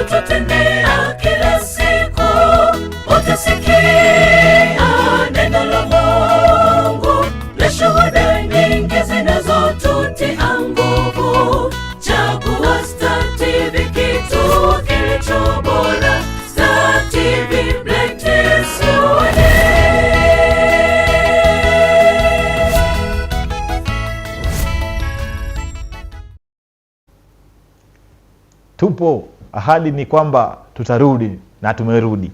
unalotutendea kila siku. Utasikia neno la Mungu na shuhuda nyingi zinazotutia nguvu. Chagua Star TV, kituo kilicho bora. Star TV, bless your day. Tupo, ahadi ni kwamba tutarudi na tumerudi.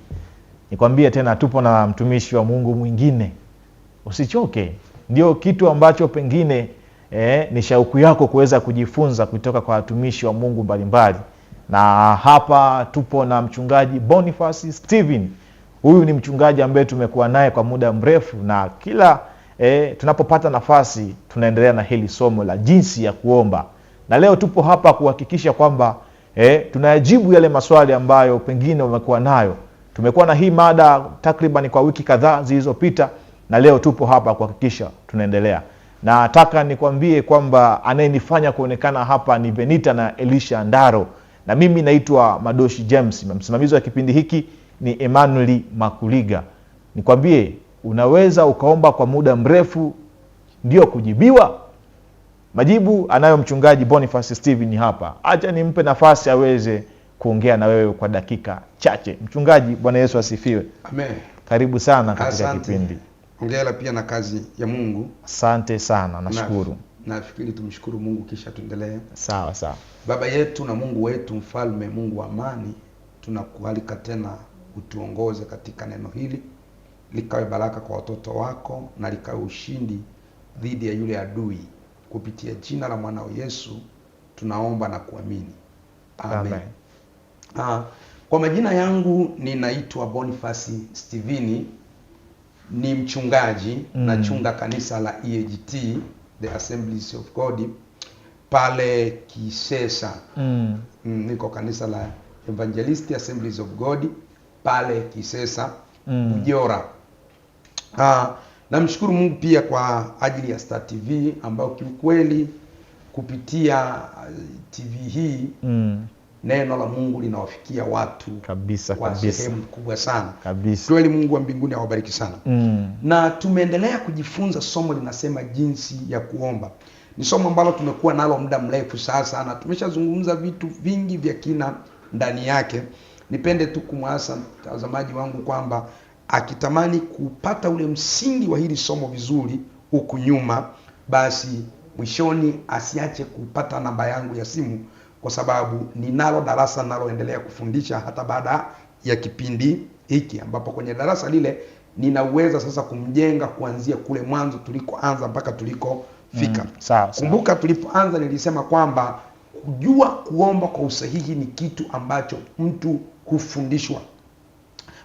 Nikwambie tena, tupo na mtumishi wa Mungu mwingine. Usichoke. Ndio kitu ambacho pengine ni shauku yako kuweza kujifunza kutoka kwa watumishi wa Mungu mbalimbali. Na hapa tupo na mchungaji Boniface Steven. Huyu ni mchungaji ambaye tumekuwa naye kwa muda mrefu, na kila tunapopata nafasi tunaendelea na hili somo la jinsi ya kuomba. Na leo tupo hapa kuhakikisha kwamba tunayajibu yale maswali ambayo pengine umekuwa nayo. Tumekuwa na hii mada takriban kwa wiki kadhaa zilizopita, na leo tupo hapa kuhakikisha tunaendelea. Na nataka nikwambie kwamba anayenifanya kuonekana hapa ni Benita na Elisha Ndaro, na mimi naitwa Madoshi James. Msimamizi wa kipindi hiki ni Emmanuel Makuliga. Nikwambie, unaweza ukaomba kwa muda mrefu ndio kujibiwa. Majibu anayo mchungaji Boniface Steven hapa. Acha nimpe nafasi aweze kuongea na wewe kwa dakika chache. Mchungaji, Bwana Yesu asifiwe. Amen. Karibu sana katika kipindi. Hongera pia na kazi ya Mungu. Asante sana, nashukuru. Nafikiri tumshukuru Mungu kisha tuendelee. Sawa sawa. Baba yetu na Mungu wetu, mfalme, Mungu wa amani, tunakualika tena utuongoze katika neno hili, likawe baraka kwa watoto wako na likawe ushindi dhidi ya yule adui. Kupitia jina la mwanao Yesu tunaomba na kuamini. Amen. Kwa majina yangu ninaitwa Boniface Steven, ni mchungaji, nachunga kanisa la EAGT, The Assemblies of God, pale Kisesa. Niko kanisa la Evangelist Assemblies of God pale Kisesa, Ujora. Namshukuru Mungu pia kwa ajili ya Star TV ambayo kiukweli kupitia TV hii neno la Mungu linawafikia watu kabisa kwa sehemu kubwa sana. Kabisa. Kweli Mungu wa mbinguni awabariki sana. Na tumeendelea kujifunza somo linasema jinsi ya kuomba. Ni somo ambalo tumekuwa nalo muda mrefu sasa, na tumeshazungumza vitu vingi vya kina ndani yake. Nipende tu kumwasa mtazamaji wangu kwamba akitamani kupata ule msingi wa hili somo vizuri huku nyuma, basi mwishoni asiache kupata namba yangu ya simu, kwa sababu ninalo darasa naloendelea kufundisha hata baada ya kipindi hiki, ambapo kwenye darasa lile ninaweza sasa kumjenga kuanzia kule mwanzo tulikoanza mpaka tulikofika. Kumbuka tulipoanza nilisema kwamba kujua kuomba kwa usahihi ni kitu ambacho mtu hufundishwa.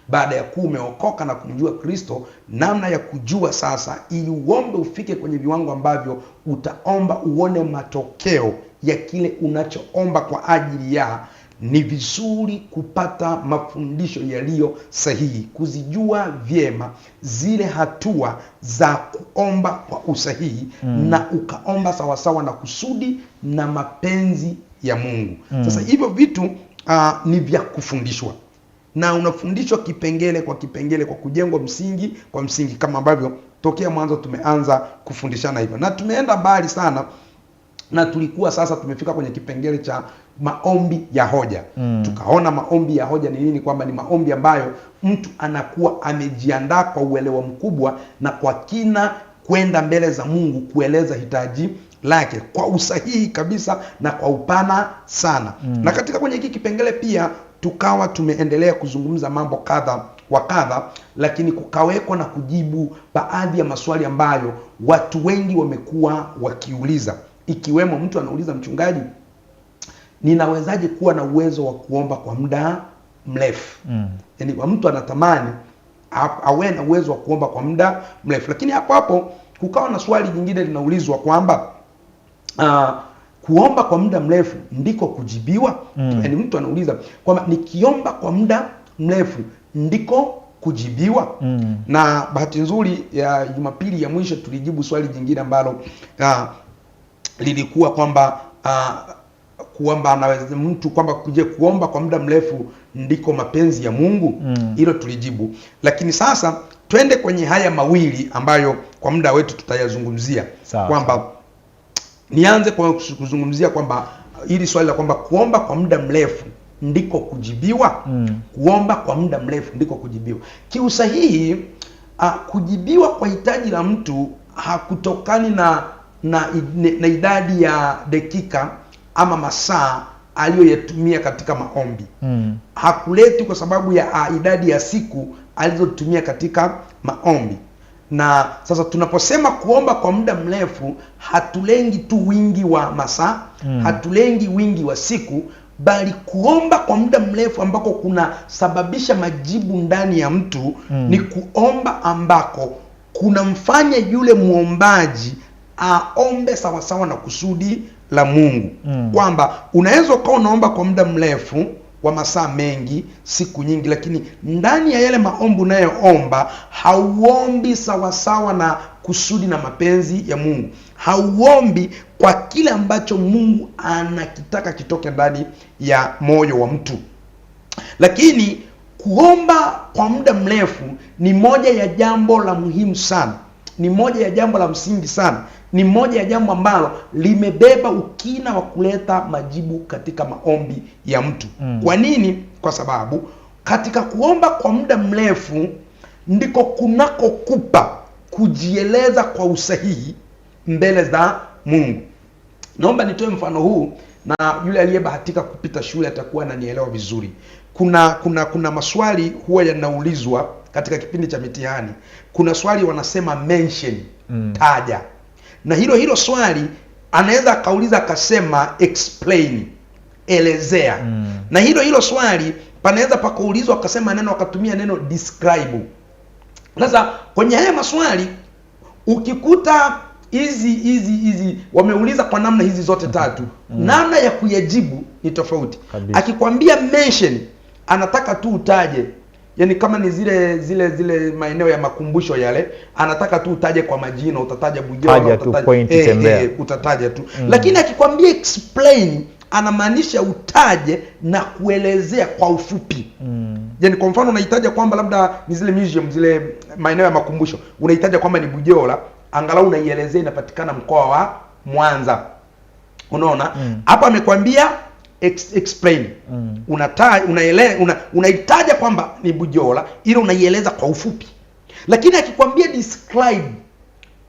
Baada ya kuwa umeokoka na kumjua Kristo, namna ya kujua sasa ili uombe ufike kwenye viwango ambavyo utaomba uone matokeo ya kile unachoomba kwa ajili ya, ni vizuri kupata mafundisho yaliyo sahihi, kuzijua vyema zile hatua za kuomba kwa usahihi na ukaomba sawasawa na kusudi na mapenzi ya Mungu. Sasa hivyo vitu ni vya kufundishwa, na unafundishwa kipengele kwa kipengele kwa kujengwa msingi kwa msingi, kama ambavyo tokea mwanzo tumeanza kufundishana hivyo. Na tumeenda mbali sana, na tulikuwa sasa tumefika kwenye kipengele cha maombi ya hoja. Tukaona maombi ya hoja ni nini, kwamba ni maombi ambayo mtu anakuwa amejiandaa kwa uelewa mkubwa na kwa kina kwenda mbele za Mungu kueleza hitaji lake kwa usahihi kabisa na kwa upana sana. Na katika kwenye hiki kipengele pia tukawa tumeendelea kuzungumza mambo kadha wa kadha, lakini kukawekwa na kujibu baadhi ya maswali ambayo watu wengi wamekuwa wakiuliza, ikiwemo mtu anauliza, mchungaji, ninawezaje kuwa na uwezo wa kuomba kwa muda mrefu? Yaani mtu anatamani awe na uwezo wa kuomba kwa muda mrefu, lakini hapo kukawa na swali jingine linaulizwa kwamba kuomba kwa muda mrefu ndiko kujibiwa? Yaani mtu anauliza kwamba nikiomba kwa muda mrefu ndiko kujibiwa? Na bahati nzuri ya Jumapili ya mwisho tulijibu swali jingine ambalo lilikuwa kwamba kuomba anaweza mtu kwamba kuje kuomba kwa muda mrefu ndiko mapenzi ya Mungu? Hilo tulijibu. Lakini sasa twende kwenye haya mawili ambayo kwa muda wetu tutayazungumzia. Kwamba nianze kwa kuzungumzia kwamba hili swali la kwamba kuomba kwa muda mrefu ndiko kujibiwa. Kuomba kwa muda mrefu ndiko kujibiwa. Kiusahihi, kujibiwa kwa hitaji la mtu hakutokani na idadi ya dakika ama masaa aliyoyatumia katika maombi. Hakuleti kwa sababu ya idadi ya siku alizotumia katika maombi. Na sasa tunaposema kuomba kwa muda mrefu, hatulengi tu wingi wa masaa, hatulengi wingi wa siku, bali kuomba kwa muda mrefu ambako kuna sababisha majibu ndani ya mtu ni kuomba ambako kuna mfanya yule muombaji aombe sawasawa na kusudi la Mungu. Kwamba unaweza ukawa unaomba kwa muda mrefu wa masaa mengi, siku nyingi, lakini ndani ya yale maombi unayoomba hauombi sawasawa na kusudi na mapenzi ya Mungu. Hauombi kwa kile ambacho Mungu anakitaka kitoke ndani ya moyo wa mtu. Lakini kuomba kwa muda mrefu ni moja ya jambo la muhimu sana. Ni moja ya jambo la msingi sana. Ni moja ya jambo ambalo limebeba ukina wa kuleta majibu katika maombi ya mtu. Kwa nini? Kwa sababu katika kuomba kwa muda mrefu ndiko kunakokupa kujieleza kwa usahihi mbele za Mungu. Naomba nitoe mfano huu, na yule aliyebahatika kupita shule atakuwa ananielewa vizuri. Kuna maswali huwa yanaulizwa katika kipindi cha mitihani. Kuna swali wanasema mention, taja. Na hilo swali anaweza akauliza akasema explain, elezea. Na hilo swali panaweza pakaulizwa akasema akatumia neno describe. Sasa kwenye haya maswali ukikuta hizi wameuliza kwa namna hizi zote tatu, namna ya kuyajibu ni tofauti. Akikwambia mention, anataka tu utaje. Yaani kama ni zile maeneo ya makumbusho yale, anataka tu utaje kwa majina, utataja Bujola, utataja tu. Lakini akikwambia explain, anamaanisha utaje na kuelezea kwa ufupi. Yaani kwa mfano unahitaji kwamba labda ni zile museum, zile maeneo ya makumbusho, unahitaji kwamba ni Bujola, angalau unaielezea inapatikana mkoa wa Mwanza. Unaona? Hapa amekwambia explain. Unaitaja kwamba ni Bujola, ili unaieleza kwa ufupi. Lakini akikwambia describe,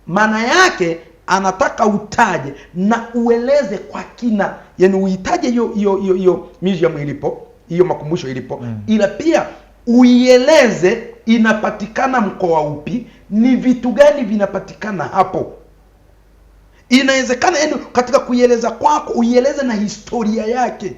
maana yake anataka utaje na ueleze kwa kina. Yaani uitaje hiyo museum ilipo, hiyo makumbusho ilipo, ila pia uieleze inapatikana mkoa upi, ni vitu gani vinapatikana hapo. Inawezekana katika kuieleza kwako uieleze na historia yake.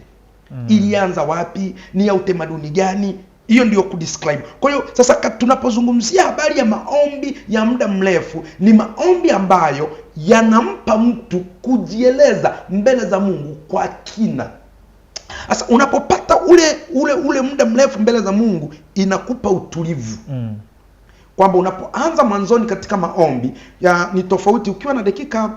Ilianza wapi, ni ya utamaduni gani. Hiyo ndio kudescribe. Kwa hiyo sasa tunapozungumzia habari ya maombi ya muda mrefu, ni maombi ambayo yanampa mtu kujieleza mbele za Mungu kwa kina. Sasa unapopata ule muda mrefu mbele za Mungu, inakupa utulivu. Kwamba unapoanza mwanzoni katika maombi ni tofauti. Ukiwa na dakika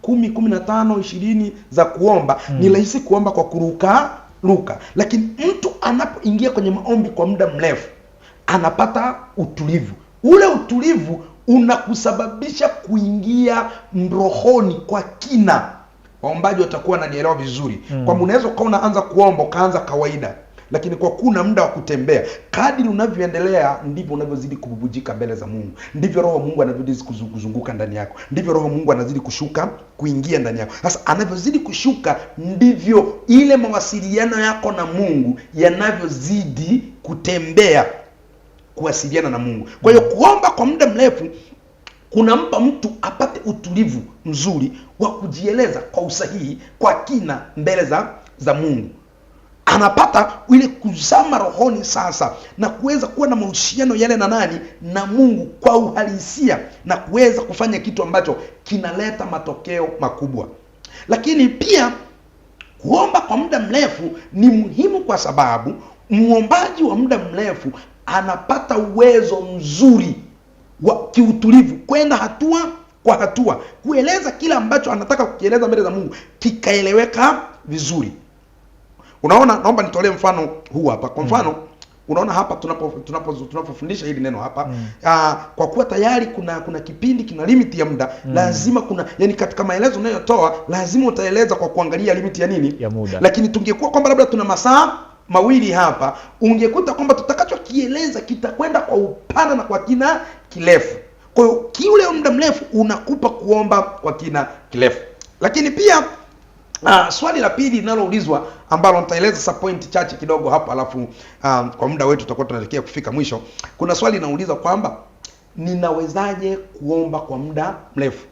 10, 15, 20 za kuomba, ni rahisi kuomba kwa kuruka. Lakini mtu anapoingia kwenye maombi kwa muda mrefu, anapata utulivu. Ule utulivu unakusababisha kuingia rohoni kwa kina. Waombaji watakuwa wananielewa vizuri. Kwamba unaweza ukawa unaanza kuomba ukaanza kawaida, lakini kwa kuna muda wa kutembea, kadri unavyoendelea ndivyo unavyozidi kububujika mbele za Mungu. Ndivyo roho Mungu anavyozidi kuzunguka ndani yako. Ndivyo roho Mungu anazidi kushuka kuingia ndani yako. Sasa anavyozidi kushuka, ndivyo ile mawasiliano yako na Mungu yanavyozidi kutembea kuwasiliana na Mungu. Kwa hiyo kuomba kwa muda mrefu kunampa mtu apate utulivu mzuri wa kujieleza kwa usahihi, kwa kina mbele za Mungu. Anapata ile kuzama rohoni sasa, na kuweza kuwa na mahusiano yale na Mungu kwa uhalisia, na kuweza kufanya kitu ambacho kinaleta matokeo makubwa. Lakini pia kuomba kwa muda mrefu ni muhimu kwa sababu muombaji wa muda mrefu anapata uwezo mzuri wa kiutulivu kwenda hatua kwa hatua, kueleza kila ambacho anataka kukieleza mbele za Mungu kikaeleweka vizuri. Unaona, naomba nitolee mfano huu hapa. Kwa mfano, unaona hapa tunapofundisha hili neno hapa, kwa kuwa tayari kuna kipindi kina limit ya muda, lazima kuna, yani katika maelezo unayotoa lazima utaeleza kwa kuangalia limit ya nini? Ya muda. Lakini tungekuwa kwamba labda tuna masaa mawili hapa, ungekuta kwamba tutakachokieleza kitakwenda kwa upana na kwa kina kirefu. Kwa hiyo kiule muda mrefu unakupa kuomba kwa kina kirefu. Lakini pia swali la pili linaloulizwa ambalo nitaeleza sa point chache kidogo hapa, alafu kwa muda wetu tutakuwa tunaelekea kufika mwisho. Kuna swali linauliza kwamba ninawezaje kuomba kwa muda mrefu?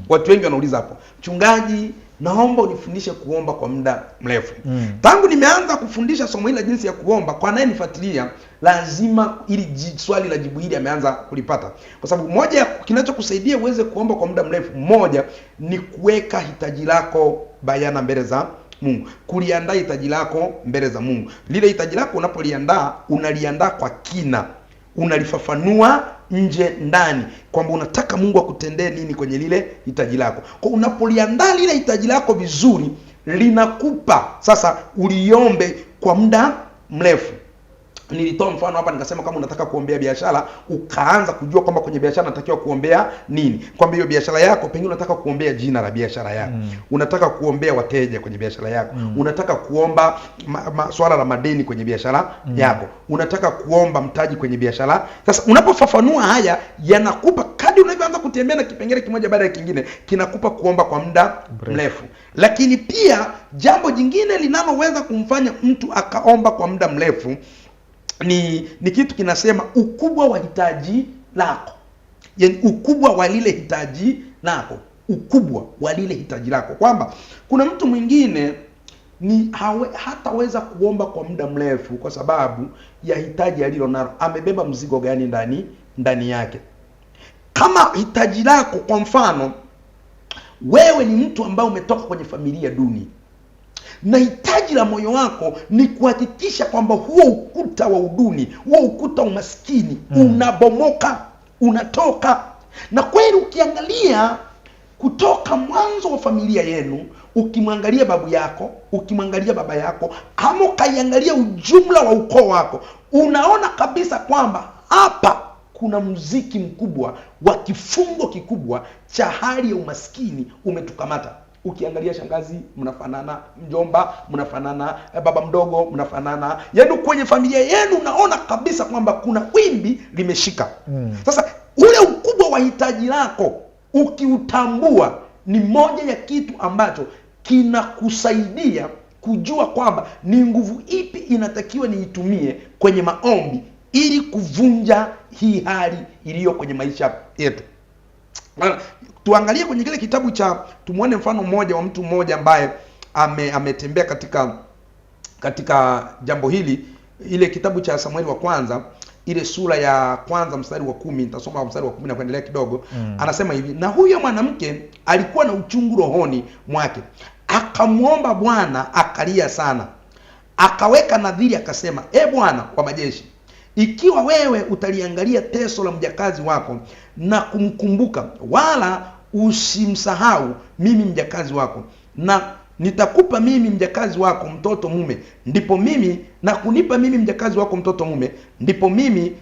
Watu wengi wanauliza hapo, mchungaji, naomba unifundishe kuomba kwa muda mrefu. Tangu nimeanza kufundisha somo hili la jinsi ya kuomba, kwa naye nifuatilia, lazima ili swali la jibu hili ameanza kulipata. Kwa sababu moja kinachokusaidia uweze kuomba kwa muda mrefu, moja ni kuweka hitaji lako bayana mbele za Mungu. Kuliandaa hitaji lako mbele za Mungu. Lile hitaji lako unapoliandaa, unaliandaa kwa kina. Unalifafanua nje ndani, kwamba unataka Mungu akutendee nini kwenye lile hitaji lako. Kwa unapoliandaa lile hitaji lako vizuri, linakupa sasa uliombe kwa muda mrefu. Nilitoa mfano hapa nikasema, kama unataka kuombea biashara, ukaanza kujua kwamba kwenye biashara unatakiwa kuombea nini. Kwamba hiyo biashara yako pengine unataka kuombea jina la biashara yako. Unataka kuombea wateja kwenye biashara yako. Unataka kuomba swala la madeni kwenye biashara yako. Unataka kuomba mtaji kwenye biashara. Sasa unapofafanua haya, yanakupa kadri unavyoanza kutembea na kipengele kimoja baada ya kingine, kinakupa kuomba kwa muda mrefu. Lakini pia jambo jingine linaloweza kumfanya mtu akaomba kwa muda mrefu ni kitu kinasema ukubwa wa hitaji lako. Yaani ukubwa wa lile hitaji lako. Ukubwa wa lile hitaji lako. Kwamba kuna mtu mwingine hataweza kuomba kwa muda mrefu kwa sababu ya hitaji alilo nalo. Amebeba mzigo gani ndani yake? Kama hitaji lako, kwa mfano, wewe ni mtu ambaye umetoka kwenye familia duni, na hitaji la moyo wako ni kuhakikisha kwamba huo ukuta wa uduni, huo ukuta wa umaskini unabomoka, unatoka. Na kweli ukiangalia kutoka mwanzo wa familia yenu, ukimwangalia babu yako, ukimwangalia baba yako, ama ukaiangalia ujumla wa ukoo wako, unaona kabisa kwamba hapa kuna muziki mkubwa wa kifungo kikubwa cha hali ya umaskini umetukamata. Ukiangalia shangazi mnafanana, mjomba mnafanana, baba mdogo mnafanana. Yaani kwenye familia yenu unaona kabisa kwamba kuna wimbi limeshika. Sasa ule ukubwa wa hitaji lako ukiutambua, ni moja ya kitu ambacho kinakusaidia kujua kwamba ni nguvu ipi inatakiwa niitumie kwenye maombi ili kuvunja hii hali iliyo kwenye maisha yetu. Tuangalie kwenye kile kitabu cha, tumuone mfano mmoja wa mtu mmoja ambaye ametembea katika jambo hili. Ile kitabu cha Samueli wa kwanza, ile sura ya kwanza mstari wa 10, nitasoma mstari wa 10 na kuendelea kidogo. Anasema hivi, na huyo mwanamke alikuwa na uchungu rohoni mwake, akamuomba Bwana, akalia sana, akaweka nadhiri akasema, Bwana wa majeshi, ikiwa wewe utaliangalia teso la mjakazi wako na kumkumbuka, wala usimsahau mimi mjakazi wako, na nitakupa mimi mjakazi wako mtoto mume, ndipo mimi na kunipa mimi mjakazi wako mtoto mume, ndipo mimi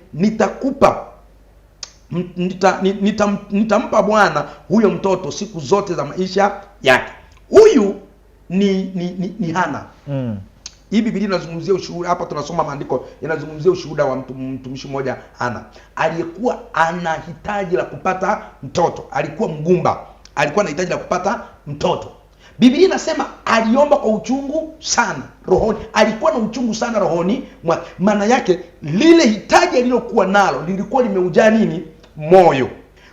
nitampa Bwana huyo mtoto siku zote za maisha yake. Huyu ni Hana. Hii Biblia inazungumzia ushuhuda. Hapa tunasoma maandiko yanazungumzia ushuhuda wa mtumishi mmoja Hana, aliyekuwa ana hitaji la kupata mtoto. Alikuwa mgumba, alikuwa na hitaji la kupata mtoto. Biblia inasema aliomba kwa uchungu sana rohoni. Alikuwa na uchungu sana rohoni mwake. Maana yake lile hitaji alilokuwa nalo lilikuwa limeujaa nini? Moyo.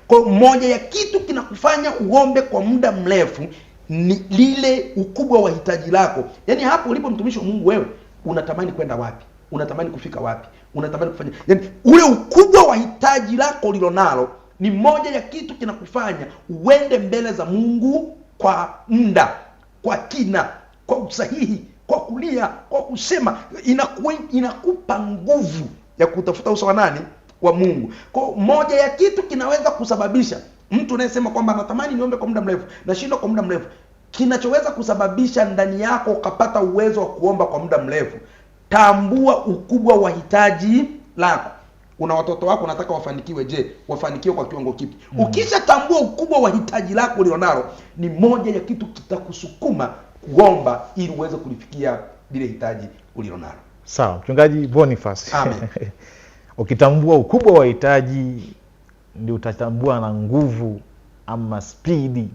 Kwa moja ya kitu kinakufanya uombe kwa muda mrefu ni lile ukubwa wa hitaji lako. Yaani hapo ulipo mtumishi wa Mungu, wewe unatamani kwenda wapi? Unatamani kufika wapi? Unatamani kufanya, yaani ule ukubwa wa hitaji lako lilonalo ni moja ya kitu kinakufanya uende mbele za Mungu kwa muda, kwa kina, kwa usahihi, kwa kulia, kwa kusema. Inakupa nguvu ya kutafuta uso wa nani? Wa Mungu. Kwa moja ya kitu kinaweza kusababisha mtu anayesema kwamba anatamani niombe kwa muda mrefu, nashindwa kwa muda mrefu, kinachoweza kusababisha ndani yako ukapata uwezo wa kuomba kwa muda mrefu. Tambua ukubwa wa hitaji lako. Una watoto wako unataka wafanikiwe, je, wafanikiwe kwa kiwango kipi? Ukisha tambua ukubwa wa hitaji lako ulilonalo, ni moja ya kitu kitakusukuma kuomba ili uweze kulifikia lile hitaji ulilonalo. Sawa, Mchungaji Boniface. Amen. Ukitambua ukubwa wa hitaji ndio utatambua na nguvu ama spidi,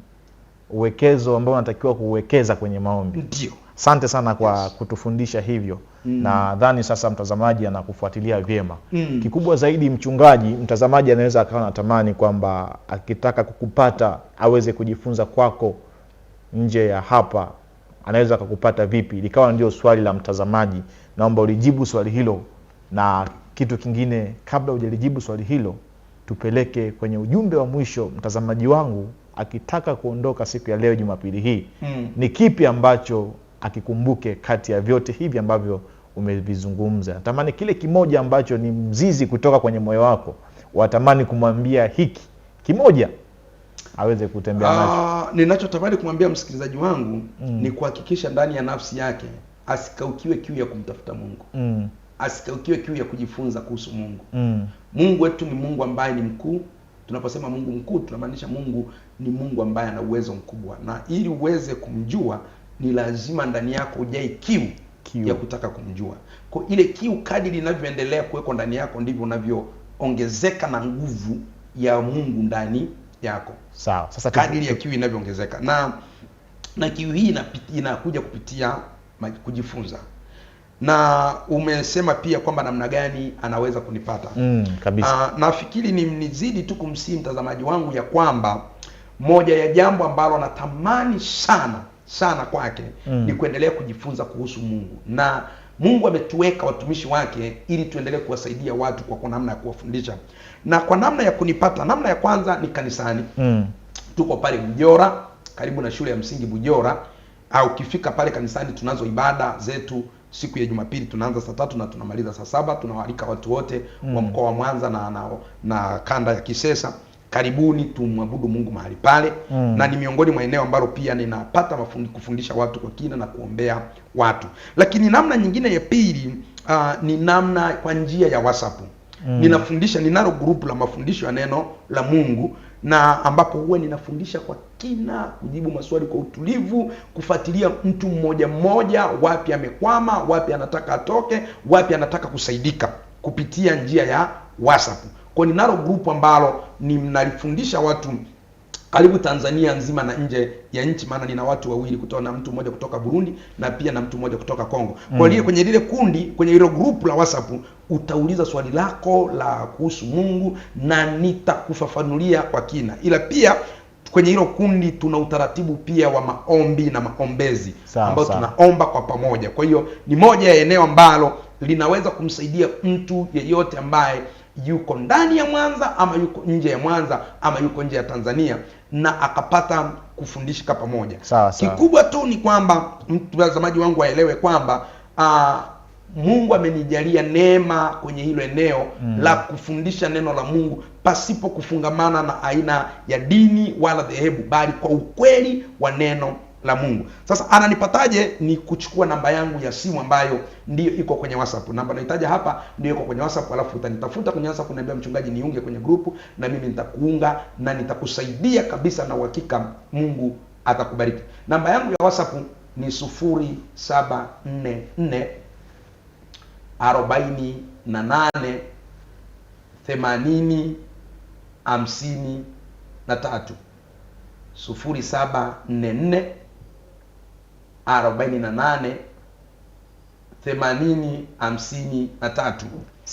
uwekezo ambao unatakiwa kuwekeza kwenye maombi. Ndio. Asante sana kwa kutufundisha hivyo. Nadhani sasa mtazamaji anakufuatilia vyema. Kikubwa zaidi, mchungaji, mtazamaji anaweza akawa anatamani kwamba akitaka kukupata aweze kujifunza kwako nje ya hapa, anaweza kukupata vipi? Likawa ndio swali la mtazamaji. Naomba ulijibu swali hilo, na kitu kingine kabla hujalijibu swali hilo, tupeleke kwenye ujumbe wa mwisho. Mtazamaji wangu akitaka kuondoka siku ya leo Jumapili hii, ni kipi ambacho akikumbuke kati ya vyote hivi ambavyo umevizungumza? Natamani kile kimoja ambacho ni mzizi kutoka kwenye moyo wako, watamani kumwambia hiki kimoja aweze kutembea nacho. Ninachotamani kumwambia msikilizaji wangu ni kuhakikisha ndani ya nafsi yake asikaukiwe kiu ya kumtafuta Mungu. Asikaukiwe kiu ya kujifunza kuhusu Mungu. Mungu wetu ni Mungu ambaye ni mkuu. Tunaposema Mungu mkuu, tunamaanisha Mungu ni Mungu ambaye ana uwezo mkubwa, na ili uweze kumjua ni lazima ndani yako ujae kiu ya kutaka kumjua. Kwa ile kiu kadri inavyoendelea kuweko ndani yako, ndivyo unavyoongezeka na nguvu ya Mungu ndani yako. Sawa. Sasa kadri ya kiu inavyoongezeka, na kiu hii inakuja kupitia kujifunza. Na umesema pia kwamba namna gani anaweza kunipata. Kabisa. Nafikiri nizidi tu kumsihi mtazamaji wangu ya kwamba moja ya jambo ambalo natamani sana kwake ni kuendelea kujifunza kuhusu Mungu. Na Mungu ametuweka watumishi wake ili tuendelee kuwasaidia watu kwa namna ya kuwafundisha. Na kwa namna ya kunipata, namna ya kwanza ni kanisani. Tuko pale Bujora, karibu na shule ya msingi Bujora. Au ukifika pale kanisani, tunazo ibada zetu siku ya Jumapili, tunaanza saa 3 na tunamaliza saa 7. Tunawaalika watu wote wa mkoa wa Mwanza na kanda ya Kisesa. Karibuni tumwabudu Mungu mahali pale. Na ni miongoni mwa eneo ambalo pia ninapata kufundisha watu kwa kina na kuombea watu. Lakini namna nyingine ya pili ni namna kwa njia ya WhatsApp. Ninafundisha, ninalo group la mafundisho ya neno la Mungu, na ambapo huwa ninafundisha kwa kina, kujibu maswali kwa utulivu, kufuatilia mtu mmoja mmoja, wapi amekwama, wapi anataka atoke, wapi anataka kusaidika, kupitia njia ya WhatsApp. Kwa ninalo group ambalo ninalifundisha watu karibu Tanzania nzima na nje ya nchi, maana nina watu wawili, na mtu mmoja kutoka Burundi na pia na mtu mmoja kutoka Kongo. Kwa hiyo kwenye lile kundi, kwenye hilo group la WhatsApp, utauliza swali lako la kuhusu Mungu na nitakufafanulia kwa kina. Ila pia kwenye hilo kundi tuna utaratibu pia wa maombi na maombezi ambao tunaomba kwa pamoja. Kwa hiyo ni moja ya eneo ambalo linaweza kumsaidia mtu yeyote ambaye yuko ndani ya Mwanza ama yuko nje ya Mwanza ama yuko nje ya Tanzania na akapata kufundishika pamoja. Kikubwa tu ni kwamba mtazamaji wangu aelewe kwamba Mungu amenijalia neema kwenye hilo eneo la kufundisha neno la Mungu pasipo kufungamana na aina ya dini wala dhehebu, bali kwa ukweli wa neno la Mungu. Sasa ananipataje? Ni kuchukua namba yangu ya simu ambayo ndio iko kwenye WhatsApp. Namba naitaja hapa ndio iko kwenye WhatsApp, alafu utanitafuta kwenye WhatsApp, uniambia mchungaji, niunge kwenye grupu, na mimi nitakuunga na nitakusaidia kabisa, na uhakika Mungu atakubariki. Namba yangu ya WhatsApp ni 0744 48 80 53. 0744 48 80 53.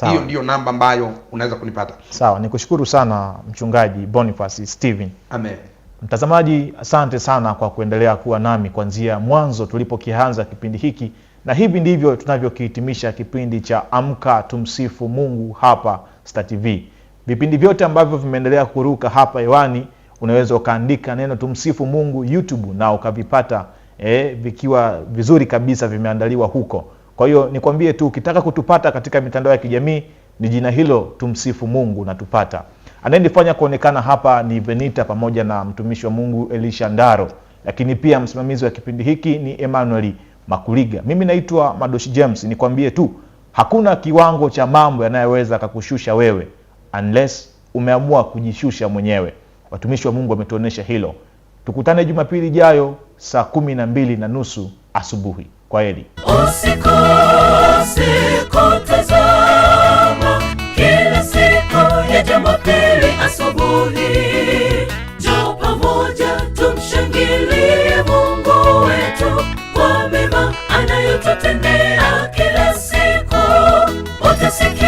Hiyo ndio namba ambayo unaweza kunipata. Sawa, nikushukuru sana Mchungaji Boniface Steven. Amen. Mtazamaji, asante sana kwa kuendelea kuwa nami kuanzia mwanzo tulipokianza kipindi hiki, na hivi ndivyo tunavyokihitimisha kipindi cha Amka Tumsifu Mungu hapa Star TV. Vipindi vyote ambavyo vimeendelea kuruka hapa hewani, unaweza ukaandika neno Tumsifu Mungu YouTube na ukavipata vikiwa vizuri kabisa, vimeandaliwa huko. Kwa hiyo nikwambie tu, ukitaka kutupata katika mitandao ya kijamii ni jina hilo Tumsifu Mungu na tupata. Anayenifanya kuonekana hapa ni Venita pamoja na mtumishi wa Mungu Elisha Ndaro. lakini pia msimamizi wa kipindi hiki ni Emmanuel Makuliga. Mimi naitwa Madoshi James. Nikwambie tu hakuna kiwango cha mambo yanayoweza kukushusha wewe unless umeamua kujishusha mwenyewe. Watumishi wa Mungu wametuonesha hilo. Tukutane Jumapili ijayo saa 12:30 asubuhi. Kwaheri. Usikose